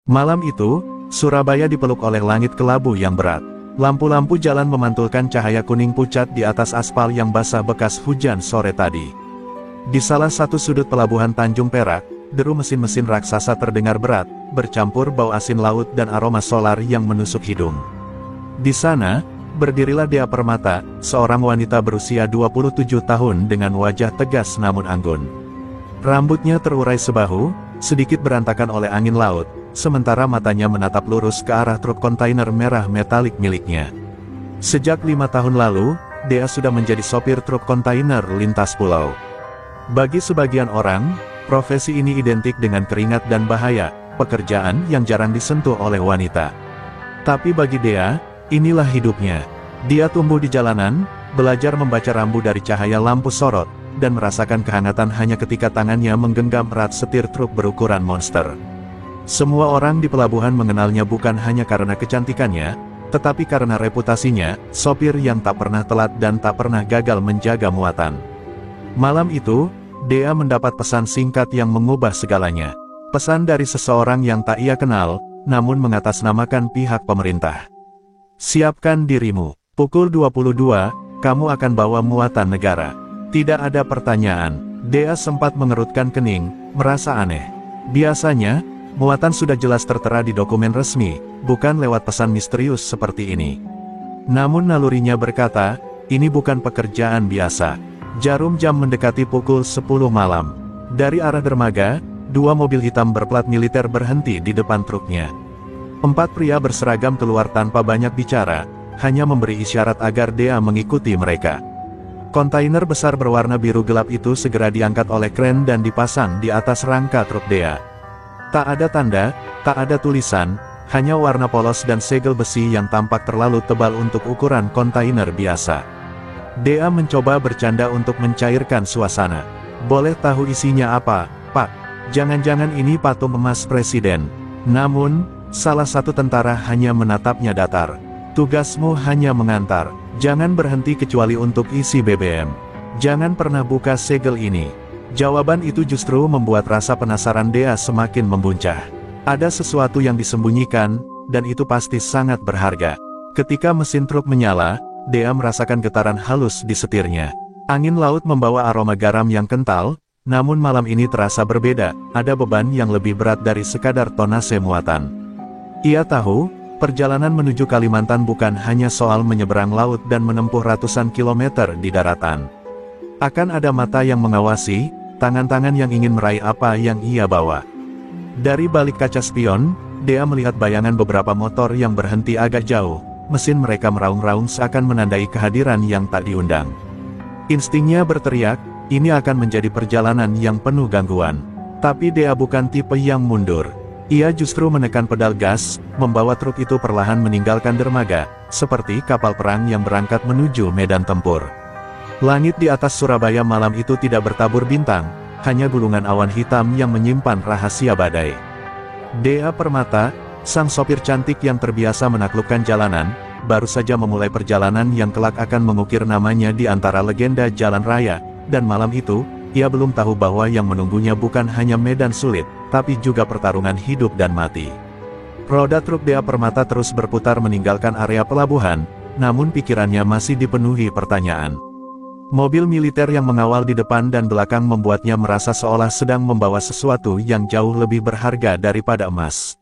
Malam itu, Surabaya dipeluk oleh langit kelabu yang berat. Lampu-lampu jalan memantulkan cahaya kuning pucat di atas aspal yang basah bekas hujan sore tadi. Di salah satu sudut pelabuhan Tanjung Perak, deru mesin-mesin raksasa terdengar berat, bercampur bau asin laut dan aroma solar yang menusuk hidung. Di sana, berdirilah Dea Permata, seorang wanita berusia 27 tahun dengan wajah tegas namun anggun. Rambutnya terurai sebahu, sedikit berantakan oleh angin laut, sementara matanya menatap lurus ke arah truk kontainer merah metalik miliknya. Sejak 5 tahun lalu, Dea sudah menjadi sopir truk kontainer lintas pulau. Bagi sebagian orang, profesi ini identik dengan keringat dan bahaya, pekerjaan yang jarang disentuh oleh wanita. Tapi bagi Dea, inilah hidupnya. Dia tumbuh di jalanan, belajar membaca rambu dari cahaya lampu sorot, dan merasakan kehangatan hanya ketika tangannya menggenggam erat setir truk berukuran monster. Semua orang di pelabuhan mengenalnya bukan hanya karena kecantikannya, tetapi karena reputasinya, sopir yang tak pernah telat dan tak pernah gagal menjaga muatan. Malam itu, Dea mendapat pesan singkat yang mengubah segalanya. Pesan dari seseorang yang tak ia kenal, namun mengatasnamakan pihak pemerintah. Siapkan dirimu. Pukul 22, kamu akan bawa muatan negara. Tidak ada pertanyaan. Dea sempat mengerutkan kening, merasa aneh. Biasanya, muatan sudah jelas tertera di dokumen resmi, bukan lewat pesan misterius seperti ini. Namun nalurinya berkata, ini bukan pekerjaan biasa. Jarum jam mendekati pukul 10 malam. Dari arah dermaga, 2 mobil hitam berplat militer berhenti di depan truknya. 4 pria berseragam keluar tanpa banyak bicara, hanya memberi isyarat agar Dea mengikuti mereka. Kontainer besar berwarna biru gelap itu segera diangkat oleh kren dan dipasang di atas rangka truk Dea. Tak ada tanda, tak ada tulisan, hanya warna polos dan segel besi yang tampak terlalu tebal untuk ukuran kontainer biasa. Dea mencoba bercanda untuk mencairkan suasana. Boleh tahu isinya apa, Pak? Jangan-jangan ini patung emas Presiden. Namun, salah satu tentara hanya menatapnya datar. Tugasmu hanya mengantar. Jangan berhenti kecuali untuk isi BBM. Jangan pernah buka segel ini. Jawaban itu justru membuat rasa penasaran Dea semakin membuncah. Ada sesuatu yang disembunyikan, dan itu pasti sangat berharga. Ketika mesin truk menyala, Dea merasakan getaran halus di setirnya. Angin laut membawa aroma garam yang kental, namun malam ini terasa berbeda, ada beban yang lebih berat dari sekadar tonase muatan. Ia tahu, perjalanan menuju Kalimantan bukan hanya soal menyeberang laut dan menempuh ratusan kilometer di daratan. Akan ada mata yang mengawasi, tangan-tangan yang ingin meraih apa yang ia bawa. Dari balik kaca spion, Dea melihat bayangan beberapa motor yang berhenti agak jauh, mesin mereka meraung-raung seakan menandai kehadiran yang tak diundang. Instingnya berteriak, ini akan menjadi perjalanan yang penuh gangguan. Tapi Dea bukan tipe yang mundur. Ia justru menekan pedal gas, membawa truk itu perlahan meninggalkan dermaga, seperti kapal perang yang berangkat menuju medan tempur. Langit di atas Surabaya malam itu tidak bertabur bintang, hanya gulungan awan hitam yang menyimpan rahasia badai. Dea Permata, sang sopir cantik yang terbiasa menaklukkan jalanan, baru saja memulai perjalanan yang kelak akan mengukir namanya di antara legenda jalan raya, dan malam itu, ia belum tahu bahwa yang menunggunya bukan hanya medan sulit, tapi juga pertarungan hidup dan mati. Roda truk Dea Permata terus berputar meninggalkan area pelabuhan, namun pikirannya masih dipenuhi pertanyaan. Mobil militer yang mengawal di depan dan belakang membuatnya merasa seolah sedang membawa sesuatu yang jauh lebih berharga daripada emas.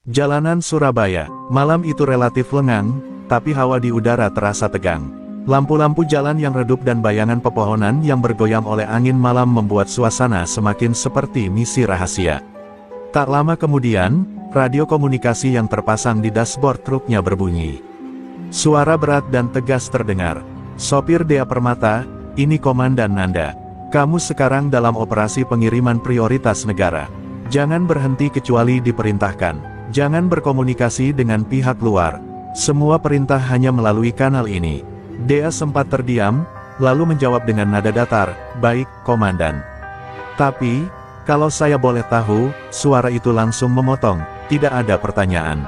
Jalanan Surabaya, malam itu relatif lengang, tapi hawa di udara terasa tegang. Lampu-lampu jalan yang redup dan bayangan pepohonan yang bergoyang oleh angin malam membuat suasana semakin seperti misi rahasia. Tak lama kemudian, radio komunikasi yang terpasang di dashboard truknya berbunyi. Suara berat dan tegas terdengar. Sopir Dea Permata, ini Komandan Nanda. Kamu sekarang dalam operasi pengiriman prioritas negara. Jangan berhenti kecuali diperintahkan. Jangan berkomunikasi dengan pihak luar. Semua perintah hanya melalui kanal ini. Dea sempat terdiam, lalu menjawab dengan nada datar, baik, Komandan. Tapi, kalau saya boleh tahu, suara itu langsung memotong, tidak ada pertanyaan.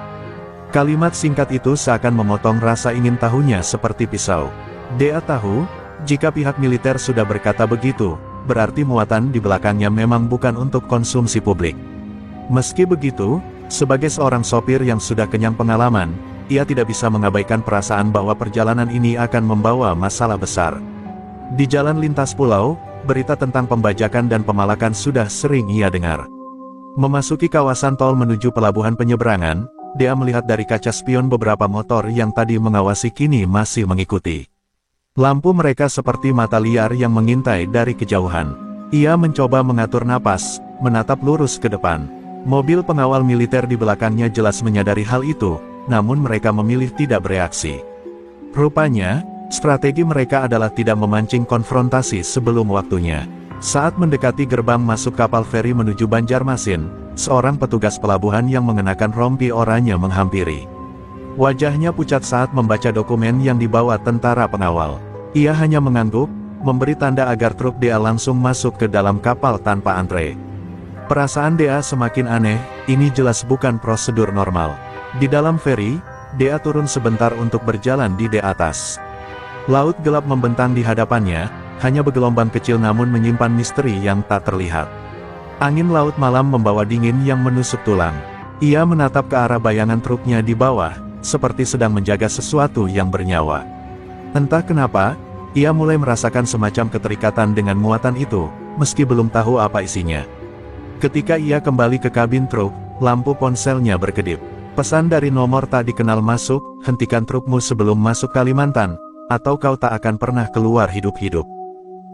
Kalimat singkat itu seakan memotong rasa ingin tahunya seperti pisau. Dea tahu, jika pihak militer sudah berkata begitu, berarti muatan di belakangnya memang bukan untuk konsumsi publik. Meski begitu, Sebagai seorang sopir yang sudah kenyang pengalaman, ia tidak bisa mengabaikan perasaan bahwa perjalanan ini akan membawa masalah besar. Di jalan lintas pulau, berita tentang pembajakan dan pemalakan sudah sering ia dengar. Memasuki kawasan tol menuju pelabuhan penyeberangan, dia melihat dari kaca spion beberapa motor yang tadi mengawasi kini masih mengikuti. Lampu mereka seperti mata liar yang mengintai dari kejauhan. Ia mencoba mengatur napas, menatap lurus ke depan. Mobil pengawal militer di belakangnya jelas menyadari hal itu, namun mereka memilih tidak bereaksi. Rupanya, strategi mereka adalah tidak memancing konfrontasi sebelum waktunya. Saat mendekati gerbang masuk kapal feri menuju Banjarmasin, seorang petugas pelabuhan yang mengenakan rompi oranye menghampiri. Wajahnya pucat saat membaca dokumen yang dibawa tentara pengawal. Ia hanya mengangguk, memberi tanda agar truk Dea langsung masuk ke dalam kapal tanpa antre. Perasaan Dea semakin aneh, ini jelas bukan prosedur normal. Di dalam feri, Dea turun sebentar untuk berjalan di atas. Laut gelap membentang di hadapannya, hanya bergelombang kecil namun menyimpan misteri yang tak terlihat. Angin laut malam membawa dingin yang menusuk tulang. Ia menatap ke arah bayangan truknya di bawah, seperti sedang menjaga sesuatu yang bernyawa. Entah kenapa, ia mulai merasakan semacam keterikatan dengan muatan itu, meski belum tahu apa isinya. Ketika ia kembali ke kabin truk, lampu ponselnya berkedip. Pesan dari nomor tak dikenal masuk, hentikan trukmu sebelum masuk Kalimantan, atau kau tak akan pernah keluar hidup-hidup.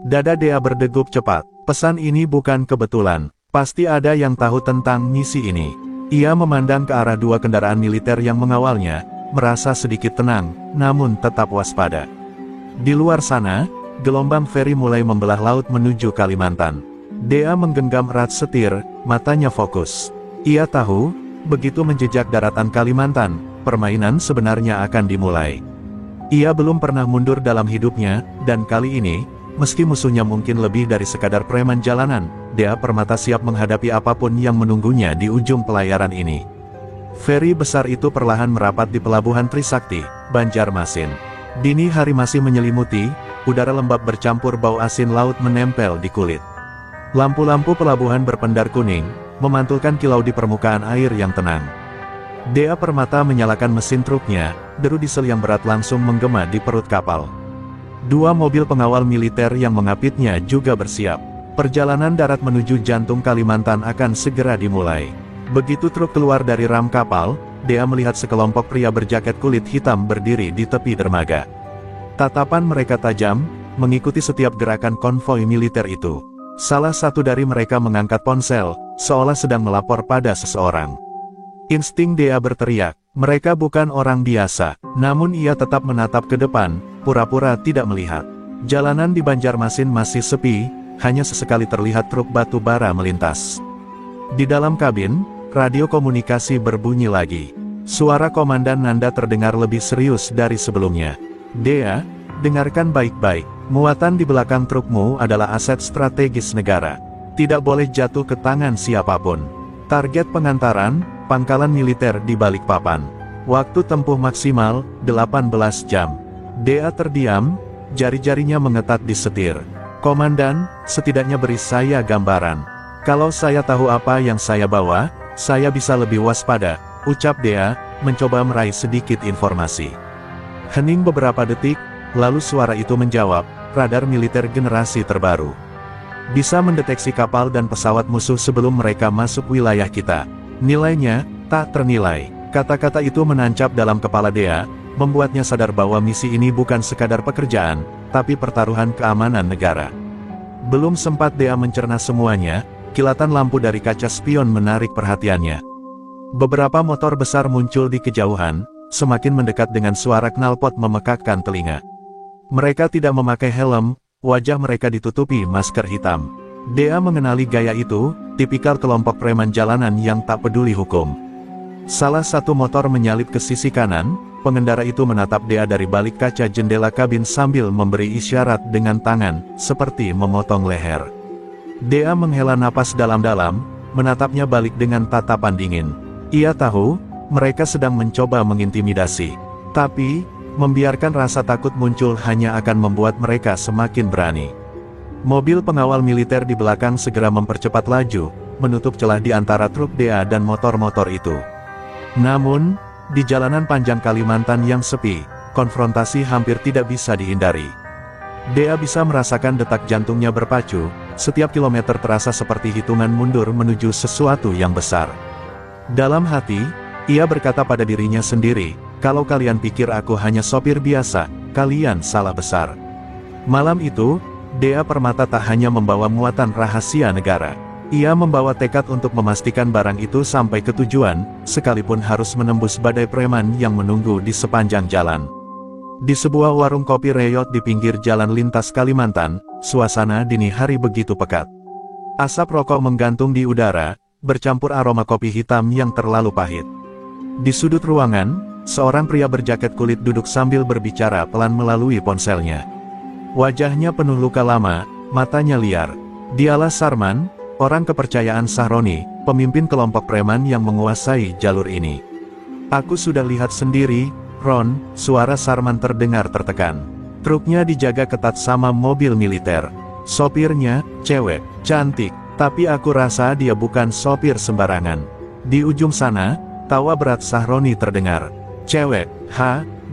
Dada Dea berdegup cepat. Pesan ini bukan kebetulan, pasti ada yang tahu tentang misi ini. Ia memandang ke arah dua kendaraan militer yang mengawalnya, merasa sedikit tenang, namun tetap waspada. Di luar sana, gelombang feri mulai membelah laut menuju Kalimantan. Dea menggenggam erat setir, matanya fokus. Ia tahu, begitu menjejak daratan Kalimantan, permainan sebenarnya akan dimulai. Ia belum pernah mundur dalam hidupnya, dan kali ini, meski musuhnya mungkin lebih dari sekadar preman jalanan, Dea Permata siap menghadapi apapun yang menunggunya di ujung pelayaran ini. Feri besar itu perlahan merapat di pelabuhan Trisakti, Banjarmasin. Dini hari masih menyelimuti, udara lembab bercampur bau asin laut menempel di kulit. Lampu-lampu pelabuhan berpendar kuning, memantulkan kilau di permukaan air yang tenang. Dea Permata menyalakan mesin truknya, deru diesel yang berat langsung menggema di perut kapal. Dua mobil pengawal militer yang mengapitnya juga bersiap. Perjalanan darat menuju jantung Kalimantan akan segera dimulai. Begitu truk keluar dari ram kapal, Dea melihat sekelompok pria berjaket kulit hitam berdiri di tepi dermaga. Tatapan mereka tajam, mengikuti setiap gerakan konvoi militer itu. Salah satu dari mereka mengangkat ponsel, seolah sedang melapor pada seseorang. Insting Dea berteriak, mereka bukan orang biasa, namun ia tetap menatap ke depan, pura-pura tidak melihat. Jalanan di Banjarmasin masih sepi, hanya sesekali terlihat truk batu bara melintas. Di dalam kabin, radio komunikasi berbunyi lagi. Suara Komandan Nanda terdengar lebih serius dari sebelumnya. Dea, dengarkan baik-baik. Muatan di belakang trukmu adalah aset strategis negara. Tidak boleh jatuh ke tangan siapapun. Target pengantaran, pangkalan militer di Balikpapan. Waktu tempuh maksimal, 18 jam. Dea terdiam, jari-jarinya mengetat di setir. Komandan, setidaknya beri saya gambaran. Kalau saya tahu apa yang saya bawa, saya bisa lebih waspada, ucap Dea, mencoba meraih sedikit informasi. Hening beberapa detik, lalu suara itu menjawab, radar militer generasi terbaru. Bisa mendeteksi kapal dan pesawat musuh sebelum mereka masuk wilayah kita. Nilainya, tak ternilai. Kata-kata itu menancap dalam kepala Dea, membuatnya sadar bahwa misi ini bukan sekadar pekerjaan, tapi pertaruhan keamanan negara. Belum sempat Dea mencerna semuanya, kilatan lampu dari kaca spion menarik perhatiannya. Beberapa motor besar muncul di kejauhan, semakin mendekat dengan suara knalpot memekakkan telinga. Mereka tidak memakai helm, wajah mereka ditutupi masker hitam. Dea mengenali gaya itu, tipikal kelompok preman jalanan yang tak peduli hukum. Salah satu motor menyalip ke sisi kanan, pengendara itu menatap Dea dari balik kaca jendela kabin sambil memberi isyarat dengan tangan, seperti memotong leher. Dea menghela napas dalam-dalam, menatapnya balik dengan tatapan dingin. Ia tahu, mereka sedang mencoba mengintimidasi. Tapi, membiarkan rasa takut muncul hanya akan membuat mereka semakin berani. Mobil pengawal militer di belakang segera mempercepat laju, menutup celah di antara truk Dea dan motor-motor itu. Namun, di jalanan panjang Kalimantan yang sepi, konfrontasi hampir tidak bisa dihindari. Dea bisa merasakan detak jantungnya berpacu, setiap kilometer terasa seperti hitungan mundur menuju sesuatu yang besar. Dalam hati, ia berkata pada dirinya sendiri, kalau kalian pikir aku hanya sopir biasa, kalian salah besar. Malam itu, Dea Permata tak hanya membawa muatan rahasia negara. Ia membawa tekad untuk memastikan barang itu sampai ke tujuan, sekalipun harus menembus badai preman yang menunggu di sepanjang jalan. Di sebuah warung kopi reyot di pinggir jalan lintas Kalimantan, suasana dini hari begitu pekat. Asap rokok menggantung di udara, bercampur aroma kopi hitam yang terlalu pahit. Di sudut ruangan, seorang pria berjaket kulit duduk sambil berbicara pelan melalui ponselnya. Wajahnya penuh luka lama, matanya liar. Dialah Sarman, orang kepercayaan Sahroni, pemimpin kelompok preman yang menguasai jalur ini. Aku sudah lihat sendiri, Ron, suara Sarman terdengar tertekan. Truknya dijaga ketat sama mobil militer. Sopirnya, cewek, cantik, tapi aku rasa dia bukan sopir sembarangan. Di ujung sana, tawa berat Sahroni terdengar. Cewek,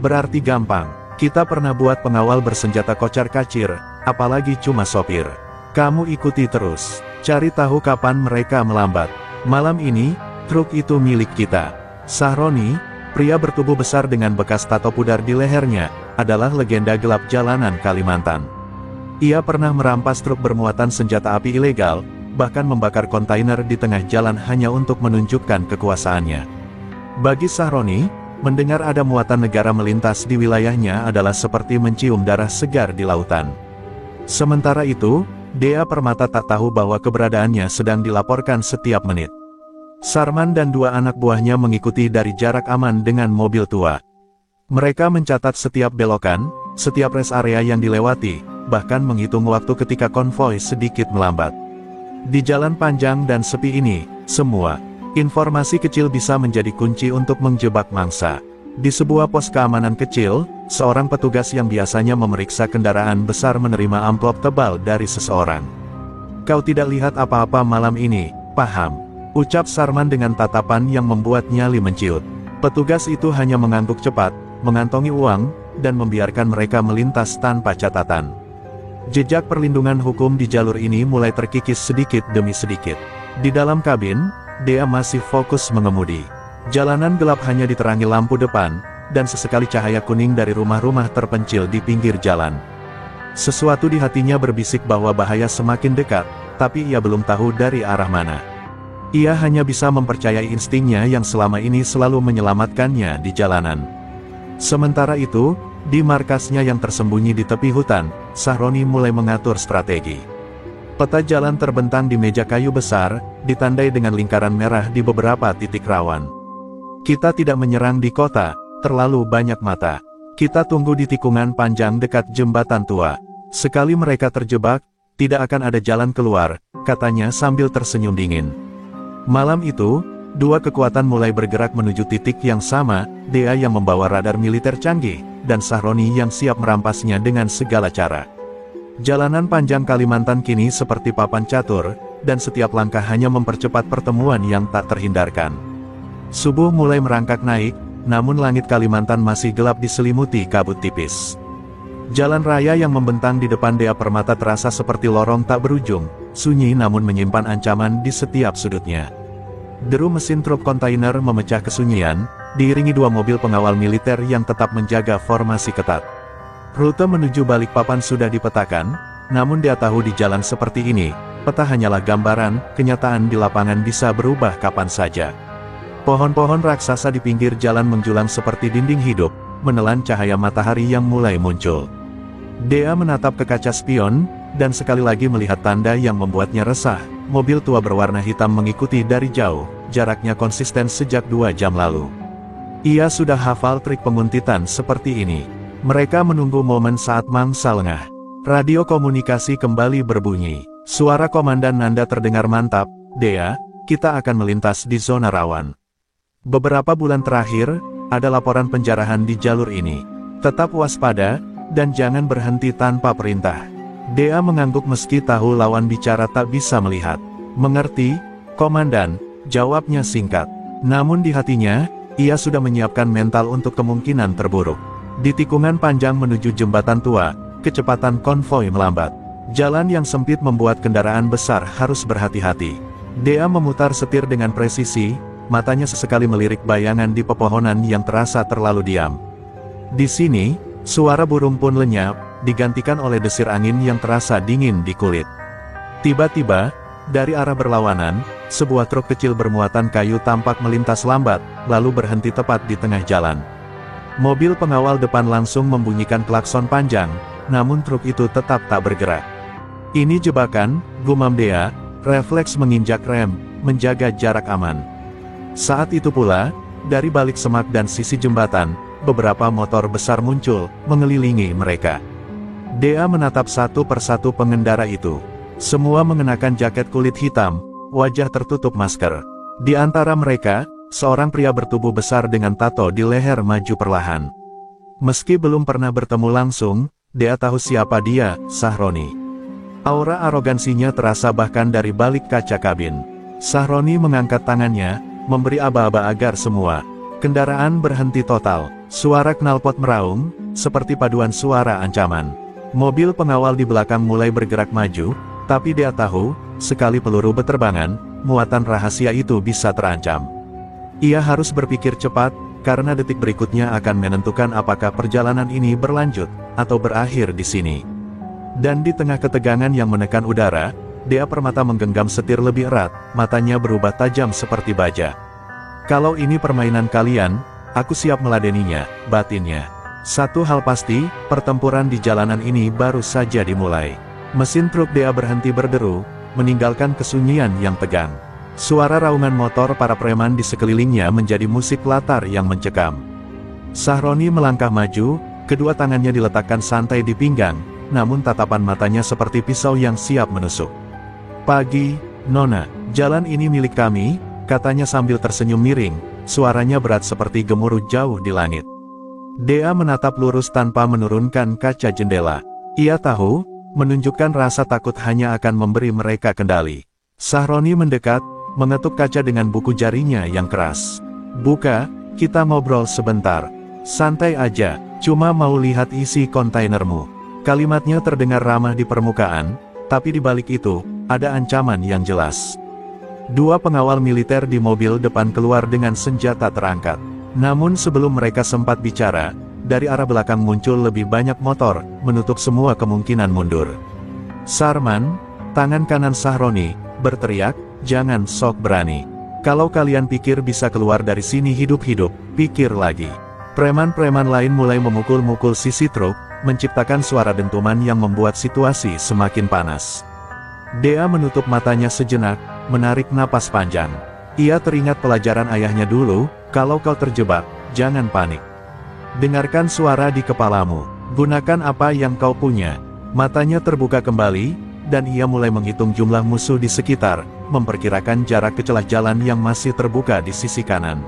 berarti gampang. Kita pernah buat pengawal bersenjata kocar-kacir, apalagi cuma sopir. Kamu ikuti terus, cari tahu kapan mereka melambat. Malam ini, truk itu milik kita. Sahroni, pria bertubuh besar dengan bekas tato pudar di lehernya, adalah legenda gelap jalanan Kalimantan. Ia pernah merampas truk bermuatan senjata api ilegal, bahkan membakar kontainer di tengah jalan hanya untuk menunjukkan kekuasaannya. Bagi Sahroni, mendengar ada muatan negara melintas di wilayahnya adalah seperti mencium darah segar di lautan. Sementara itu, Dea Permata tak tahu bahwa keberadaannya sedang dilaporkan setiap menit. Sarman dan dua anak buahnya mengikuti dari jarak aman dengan mobil tua. Mereka mencatat setiap belokan, setiap rest area yang dilewati, bahkan menghitung waktu ketika konvoi sedikit melambat. Di jalan panjang dan sepi ini, semua informasi kecil bisa menjadi kunci untuk menjebak mangsa. Di sebuah pos keamanan kecil, seorang petugas yang biasanya memeriksa kendaraan besar menerima amplop tebal dari seseorang. Kau tidak lihat apa-apa malam ini, paham? Ucap Sarman dengan tatapan yang membuat nyali menciut. Petugas itu hanya mengangguk cepat, mengantongi uang, dan membiarkan mereka melintas tanpa catatan. Jejak perlindungan hukum di jalur ini mulai terkikis sedikit demi sedikit. Di dalam kabin, Dea masih fokus mengemudi. Jalanan gelap hanya diterangi lampu depan, dan sesekali cahaya kuning dari rumah-rumah terpencil di pinggir jalan. Sesuatu di hatinya berbisik bahwa bahaya semakin dekat, tapi ia belum tahu dari arah mana. Ia hanya bisa mempercayai instingnya yang selama ini selalu menyelamatkannya di jalanan. Sementara itu, di markasnya yang tersembunyi di tepi hutan, Sahroni mulai mengatur strategi. Peta jalan terbentang di meja kayu besar, ditandai dengan lingkaran merah di beberapa titik rawan. Kita tidak menyerang di kota, terlalu banyak mata. Kita tunggu di tikungan panjang dekat jembatan tua. Sekali mereka terjebak, tidak akan ada jalan keluar, katanya sambil tersenyum dingin. Malam itu, dua kekuatan mulai bergerak menuju titik yang sama, Dea yang membawa radar militer canggih, dan Sahroni yang siap merampasnya dengan segala cara. Jalanan panjang Kalimantan kini seperti papan catur, dan setiap langkah hanya mempercepat pertemuan yang tak terhindarkan. Subuh mulai merangkak naik, namun langit Kalimantan masih gelap diselimuti kabut tipis. Jalan raya yang membentang di depan Dea Permata terasa seperti lorong tak berujung, sunyi namun menyimpan ancaman di setiap sudutnya. Deru mesin truk kontainer memecah kesunyian, diiringi dua mobil pengawal militer yang tetap menjaga formasi ketat. Rute menuju Balikpapan sudah dipetakan, namun Dea tahu di jalan seperti ini, peta hanyalah gambaran, kenyataan di lapangan bisa berubah kapan saja. Pohon-pohon raksasa di pinggir jalan menjulang seperti dinding hidup, menelan cahaya matahari yang mulai muncul. Dea menatap ke kaca spion, dan sekali lagi melihat tanda yang membuatnya resah. Mobil tua berwarna hitam mengikuti dari jauh, jaraknya konsisten sejak 2 jam lalu. Ia sudah hafal trik penguntitan seperti ini. Mereka menunggu momen saat mangsa lengah. Radio komunikasi kembali berbunyi. Suara Komandan Nanda terdengar mantap, Dea, kita akan melintas di zona rawan. Beberapa bulan terakhir, ada laporan penjarahan di jalur ini. Tetap waspada, dan jangan berhenti tanpa perintah. Dea mengangguk meski tahu lawan bicara tak bisa melihat. Mengerti, "Komandan," jawabnya singkat. Namun di hatinya, ia sudah menyiapkan mental untuk kemungkinan terburuk. Di tikungan panjang menuju jembatan tua, kecepatan konvoi melambat. Jalan yang sempit membuat kendaraan besar harus berhati-hati. Dea memutar setir dengan presisi, matanya sesekali melirik bayangan di pepohonan yang terasa terlalu diam. Di sini, suara burung pun lenyap, digantikan oleh desir angin yang terasa dingin di kulit. Tiba-tiba, dari arah berlawanan, sebuah truk kecil bermuatan kayu tampak melintas lambat, lalu berhenti tepat di tengah jalan. Mobil pengawal depan langsung membunyikan klakson panjang, namun truk itu tetap tak bergerak. "Ini jebakan," gumam Dea, refleks menginjak rem, menjaga jarak aman. Saat itu pula, dari balik semak dan sisi jembatan, beberapa motor besar muncul, mengelilingi mereka. Dea menatap satu persatu pengendara itu. Semua mengenakan jaket kulit hitam, wajah tertutup masker. Di antara mereka, seorang pria bertubuh besar dengan tato di leher maju perlahan. Meski belum pernah bertemu langsung, Dea tahu siapa dia, Sahroni. Aura arogansinya terasa bahkan dari balik kaca kabin. Sahroni mengangkat tangannya, memberi aba-aba agar semua kendaraan berhenti total. Suara knalpot meraung, seperti paduan suara ancaman. Mobil pengawal di belakang mulai bergerak maju, tapi Dea tahu, sekali peluru beterbangan, muatan rahasia itu bisa terancam. Ia harus berpikir cepat, karena detik berikutnya akan menentukan apakah perjalanan ini berlanjut, atau berakhir di sini. Dan di tengah ketegangan yang menekan udara, Dea Permata menggenggam setir lebih erat, matanya berubah tajam seperti baja. "Kalau ini permainan kalian, aku siap meladeninya," batinnya. Satu hal pasti, pertempuran di jalanan ini baru saja dimulai. Mesin truk Dea berhenti berderu, meninggalkan kesunyian yang tegang. Suara raungan motor para preman di sekelilingnya menjadi musik latar yang mencekam. Sahroni melangkah maju, kedua tangannya diletakkan santai di pinggang, namun tatapan matanya seperti pisau yang siap menusuk. "Pagi, Nona, jalan ini milik kami," katanya sambil tersenyum miring, suaranya berat seperti gemuruh jauh di langit. Dea menatap lurus tanpa menurunkan kaca jendela. Ia tahu, menunjukkan rasa takut hanya akan memberi mereka kendali. Sahroni mendekat, mengetuk kaca dengan buku jarinya yang keras. "Buka, kita ngobrol sebentar. Santai aja, cuma mau lihat isi kontainermu." Kalimatnya terdengar ramah di permukaan, tapi di balik itu, ada ancaman yang jelas. Dua pengawal militer di mobil depan keluar dengan senjata terangkat. Namun sebelum mereka sempat bicara, dari arah belakang muncul lebih banyak motor, menutup semua kemungkinan mundur. "Sarman," tangan kanan Sahroni, berteriak, "jangan sok berani. Kalau kalian pikir bisa keluar dari sini hidup-hidup, pikir lagi." Preman-preman lain mulai memukul-mukul sisi truk, menciptakan suara dentuman yang membuat situasi semakin panas. Dea menutup matanya sejenak, menarik napas panjang. Ia teringat pelajaran ayahnya dulu, "Kalau kau terjebak, jangan panik. Dengarkan suara di kepalamu. Gunakan apa yang kau punya." Matanya terbuka kembali, dan ia mulai menghitung jumlah musuh di sekitar, memperkirakan jarak ke celah jalan yang masih terbuka di sisi kanan.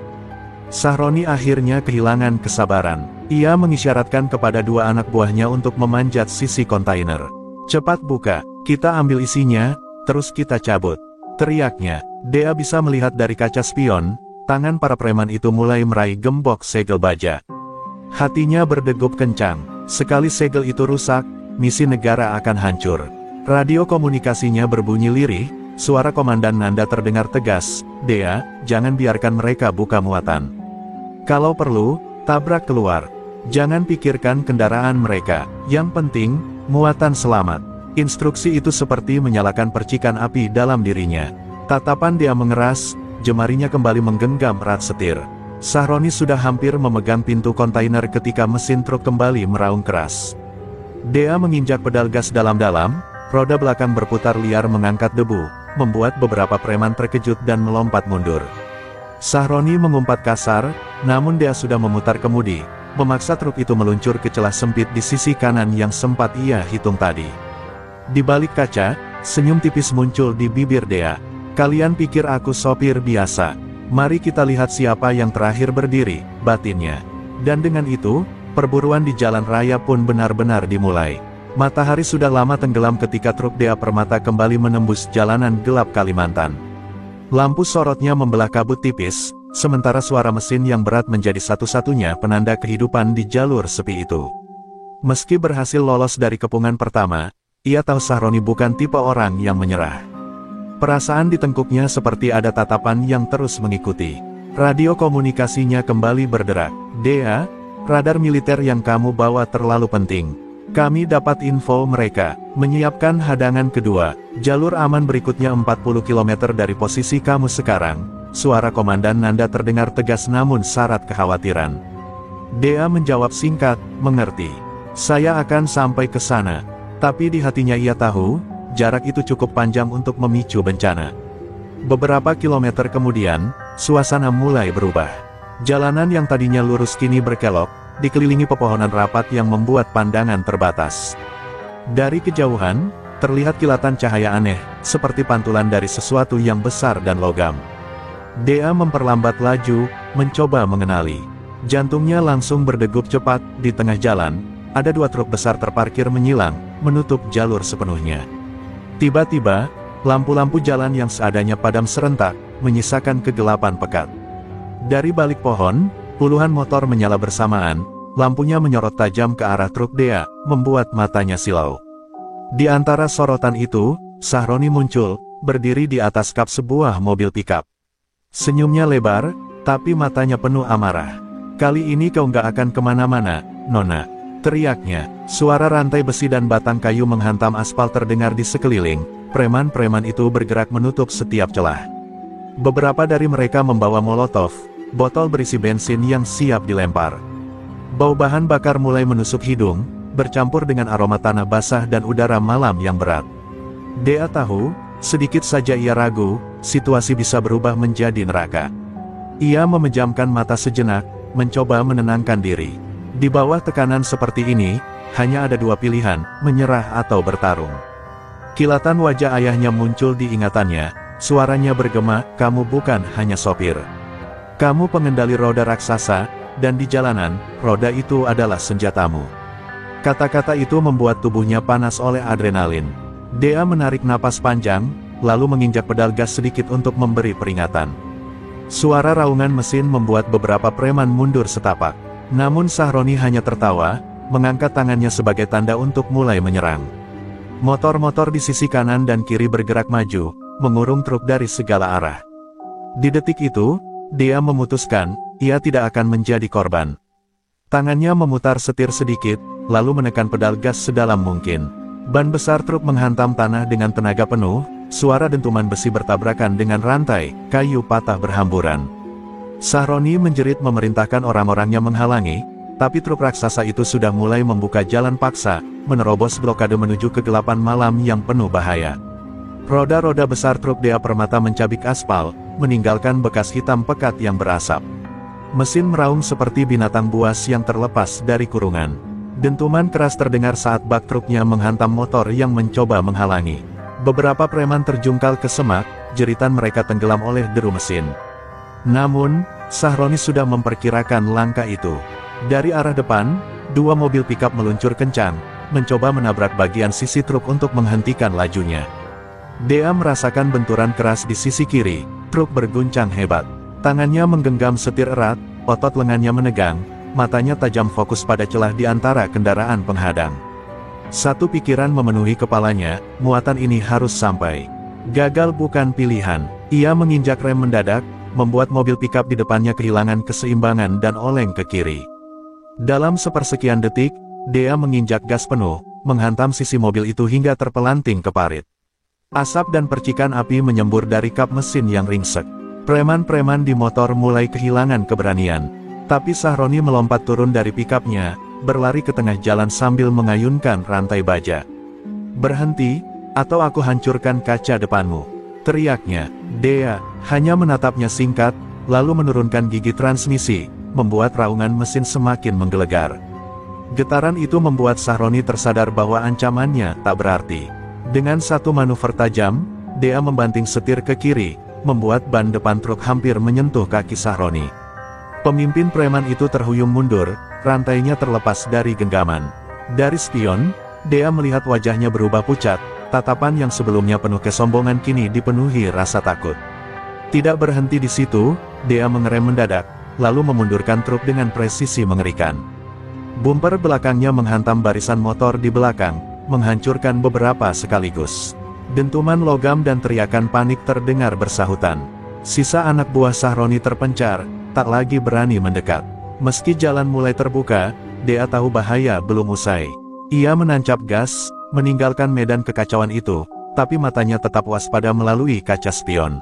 Sahroni akhirnya kehilangan kesabaran. Ia mengisyaratkan kepada dua anak buahnya untuk memanjat sisi kontainer. "Cepat buka, kita ambil isinya, terus kita cabut," teriaknya. Dea bisa melihat dari kaca spion, tangan para preman itu mulai meraih gembok segel baja. Hatinya berdegup kencang. Sekali segel itu rusak, misi negara akan hancur. Radio komunikasinya berbunyi lirih, suara Komandan Nanda terdengar tegas, "Dea, jangan biarkan mereka buka muatan. Kalau perlu, tabrak keluar. Jangan pikirkan kendaraan mereka. Yang penting, muatan selamat." Instruksi itu seperti menyalakan percikan api dalam dirinya. Tatapan Dea mengeras, jemarinya kembali menggenggam erat setir. Sahroni sudah hampir memegang pintu kontainer ketika mesin truk kembali meraung keras. Dea menginjak pedal gas dalam-dalam, roda belakang berputar liar mengangkat debu, membuat beberapa preman terkejut dan melompat mundur. Sahroni mengumpat kasar, namun Dea sudah memutar kemudi, memaksa truk itu meluncur ke celah sempit di sisi kanan yang sempat ia hitung tadi. Di balik kaca, senyum tipis muncul di bibir Dea. "Kalian pikir aku sopir biasa? Mari kita lihat siapa yang terakhir berdiri," batinnya. Dan dengan itu, perburuan di jalan raya pun benar-benar dimulai. Matahari sudah lama tenggelam ketika truk Dea Permata kembali menembus jalanan gelap Kalimantan. Lampu sorotnya membelah kabut tipis, sementara suara mesin yang berat menjadi satu-satunya penanda kehidupan di jalur sepi itu. Meski berhasil lolos dari kepungan pertama, ia tahu Sahroni bukan tipe orang yang menyerah. Perasaan di tengkuknya seperti ada tatapan yang terus mengikuti. Radio komunikasinya kembali berderak. "Dea, radar militer yang kamu bawa terlalu penting. Kami dapat info mereka menyiapkan hadangan kedua. Jalur aman berikutnya 40 km dari posisi kamu sekarang." Suara Komandan Nanda terdengar tegas namun syarat kekhawatiran. Dea menjawab singkat, "Mengerti. Saya akan sampai ke sana." Tapi di hatinya ia tahu, jarak itu cukup panjang untuk memicu bencana. Beberapa kilometer kemudian, suasana mulai berubah. Jalanan yang tadinya lurus kini berkelok, dikelilingi pepohonan rapat yang membuat pandangan terbatas. Dari kejauhan, terlihat kilatan cahaya aneh, seperti pantulan dari sesuatu yang besar dan logam. Dea memperlambat laju, mencoba mengenali. Jantungnya langsung berdegup cepat. Di tengah jalan, ada dua truk besar terparkir menyilang, menutup jalur sepenuhnya. Tiba-tiba, lampu-lampu jalan yang seadanya padam serentak, menyisakan kegelapan pekat. Dari balik pohon, puluhan motor menyala bersamaan, lampunya menyorot tajam ke arah truk Dea, membuat matanya silau. Di antara sorotan itu, Sahroni muncul, berdiri di atas kap sebuah mobil pikap. Senyumnya lebar, tapi matanya penuh amarah. "Kali ini kau nggak akan kemana-mana, Nona," teriaknya. Suara rantai besi dan batang kayu menghantam aspal terdengar di sekeliling. Preman-preman itu bergerak menutup setiap celah. Beberapa dari mereka membawa molotov, botol berisi bensin yang siap dilempar. Bau bahan bakar mulai menusuk hidung, bercampur dengan aroma tanah basah dan udara malam yang berat. Dea tahu, sedikit saja ia ragu, situasi bisa berubah menjadi neraka. Ia memejamkan mata sejenak, mencoba menenangkan diri. Di bawah tekanan seperti ini, hanya ada dua pilihan, menyerah atau bertarung. Kilatan wajah ayahnya muncul di ingatannya, suaranya bergema, "Kamu bukan hanya sopir. Kamu pengendali roda raksasa, dan di jalanan, roda itu adalah senjatamu." Kata-kata itu membuat tubuhnya panas oleh adrenalin. Dea menarik napas panjang, lalu menginjak pedal gas sedikit untuk memberi peringatan. Suara raungan mesin membuat beberapa preman mundur setapak. Namun Sahroni hanya tertawa, mengangkat tangannya sebagai tanda untuk mulai menyerang. Motor-motor di sisi kanan dan kiri bergerak maju, mengurung truk dari segala arah. Di detik itu, Dea memutuskan, ia tidak akan menjadi korban. Tangannya memutar setir sedikit, lalu menekan pedal gas sedalam mungkin. Ban besar truk menghantam tanah dengan tenaga penuh, suara dentuman besi bertabrakan dengan rantai, kayu patah berhamburan. Sahroni menjerit memerintahkan orang-orangnya menghalangi, tapi truk raksasa itu sudah mulai membuka jalan paksa, menerobos blokade menuju kegelapan malam yang penuh bahaya. Roda-roda besar truk Dea Permata mencabik aspal, meninggalkan bekas hitam pekat yang berasap. Mesin meraung seperti binatang buas yang terlepas dari kurungan. Dentuman keras terdengar saat bak truknya menghantam motor yang mencoba menghalangi. Beberapa preman terjungkal ke semak, jeritan mereka tenggelam oleh deru mesin. Namun, Sahroni sudah memperkirakan langkah itu. Dari arah depan, dua mobil pikap meluncur kencang, mencoba menabrak bagian sisi truk untuk menghentikan lajunya. Dea merasakan benturan keras di sisi kiri, truk berguncang hebat. Tangannya menggenggam setir erat, otot lengannya menegang, matanya tajam fokus pada celah di antara kendaraan penghadang. Satu pikiran memenuhi kepalanya, muatan ini harus sampai. Gagal bukan pilihan. Ia menginjak rem mendadak, membuat mobil pikap di depannya kehilangan keseimbangan dan oleng ke kiri. Dalam sepersekian detik, Dea menginjak gas penuh, menghantam sisi mobil itu hingga terpelanting ke parit. Asap dan percikan api menyembur dari kap mesin yang ringsek. Preman-preman di motor mulai kehilangan keberanian. Tapi Sahroni melompat turun dari pikapnya, berlari ke tengah jalan sambil mengayunkan rantai baja. "Berhenti, atau aku hancurkan kaca depanmu," teriaknya. Dea hanya menatapnya singkat, lalu menurunkan gigi transmisi, membuat raungan mesin semakin menggelegar. Getaran itu membuat Sahroni tersadar bahwa ancamannya tak berarti. Dengan satu manuver tajam, Dea membanting setir ke kiri, membuat ban depan truk hampir menyentuh kaki Sahroni. Pemimpin preman itu terhuyung mundur, rantainya terlepas dari genggaman. Dari spion, Dea melihat wajahnya berubah pucat, tatapan yang sebelumnya penuh kesombongan kini dipenuhi rasa takut. Tidak berhenti di situ, Dea mengerem mendadak, lalu memundurkan truk dengan presisi mengerikan. Bumper belakangnya menghantam barisan motor di belakang, menghancurkan beberapa sekaligus. Dentuman logam dan teriakan panik terdengar bersahutan. Sisa anak buah Sahroni terpencar, tak lagi berani mendekat. Meski jalan mulai terbuka, Dea tahu bahaya belum usai. Ia menancap gas, meninggalkan medan kekacauan itu, tapi matanya tetap waspada melalui kaca spion.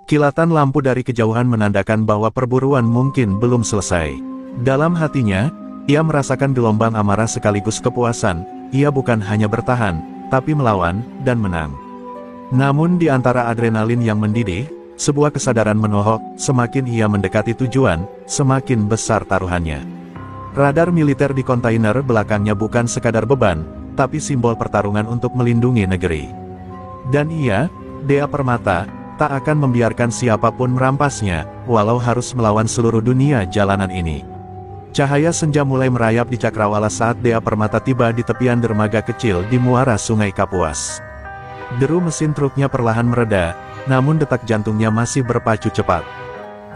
Kilatan lampu dari kejauhan menandakan bahwa perburuan mungkin belum selesai. Dalam hatinya, ia merasakan gelombang amarah sekaligus kepuasan. Ia bukan hanya bertahan, tapi melawan, dan menang. Namun di antara adrenalin yang mendidih, sebuah kesadaran menohok, semakin ia mendekati tujuan, semakin besar taruhannya. Radar militer di kontainer belakangnya bukan sekadar beban, tapi simbol pertarungan untuk melindungi negeri. Dan ia, Dea Permata, tak akan membiarkan siapapun merampasnya, walau harus melawan seluruh dunia jalanan ini. Cahaya senja mulai merayap di cakrawala saat Dea Permata tiba di tepian dermaga kecil di muara Sungai Kapuas. Deru mesin truknya perlahan mereda, namun detak jantungnya masih berpacu cepat.